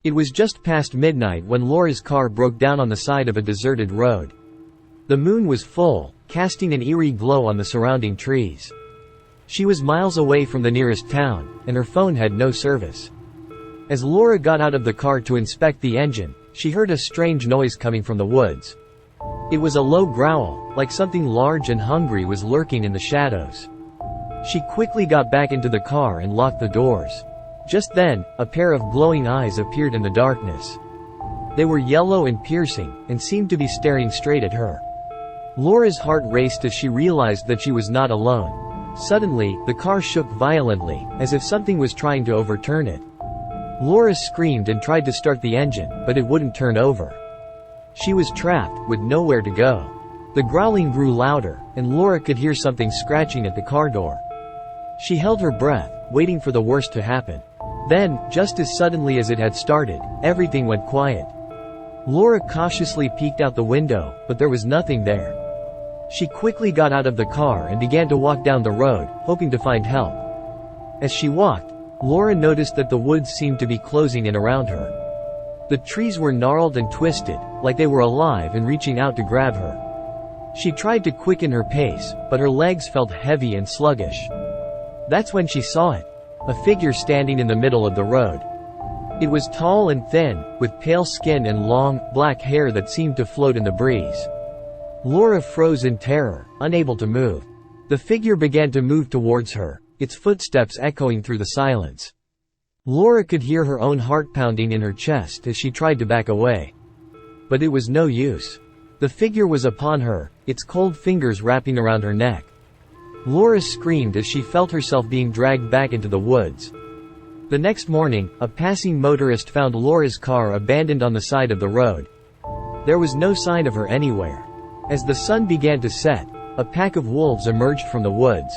It was just past midnight when Laura's car broke down on the side of a deserted road. The moon was full, casting an eerie glow on the surrounding trees. She was miles away from the nearest town, and her phone had no service. As Laura got out of the car to inspect the engine, she heard a strange noise coming from the woods. It was a low growl, like something large and hungry was lurking in the shadows. She quickly got back into the car and locked the doors. Just then, a pair of glowing eyes appeared in the darkness. They were yellow and piercing, and seemed to be staring straight at her. Laura's heart raced as she realized that she was not alone. Suddenly, the car shook violently, as if something was trying to overturn it. Laura screamed and tried to start the engine, but it wouldn't turn over. She was trapped, with nowhere to go. The growling grew louder, and Laura could hear something scratching at the car door. She held her breath, waiting for the worst to happen. Then, just as suddenly as it had started, everything went quiet. Laura cautiously peeked out the window, but there was nothing there. She quickly got out of the car and began to walk down the road, hoping to find help. As she walked, Laura noticed that the woods seemed to be closing in around her. The trees were gnarled and twisted, like they were alive and reaching out to grab her. She tried to quicken her pace, but her legs felt heavy and sluggish. That's when she saw it. A figure standing in the middle of the road. It was tall and thin, with pale skin and long, black hair that seemed to float in the breeze. Laura froze in terror, unable to move. The figure began to move towards her, its footsteps echoing through the silence. Laura could hear her own heart pounding in her chest as she tried to back away. But it was no use. The figure was upon her, its cold fingers wrapping around her neck. Laura screamed as she felt herself being dragged back into the woods. The next morning, a passing motorist found Laura's car abandoned on the side of the road. There was no sign of her anywhere. As the sun began to set, a pack of wolves emerged from the woods.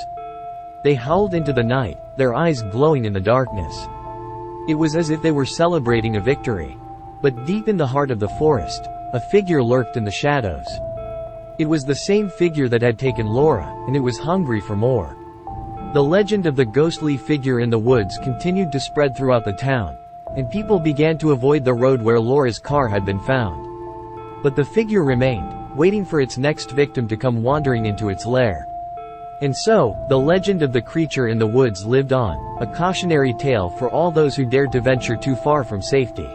They howled into the night, their eyes glowing in the darkness. It was as if they were celebrating a victory. But deep in the heart of the forest, a figure lurked in the shadows. It was the same figure that had taken Laura, and it was hungry for more. The legend of the ghostly figure in the woods continued to spread throughout the town, and people began to avoid the road where Laura's car had been found. But the figure remained, waiting for its next victim to come wandering into its lair. And so, the legend of the creature in the woods lived on, a cautionary tale for all those who dared to venture too far from safety.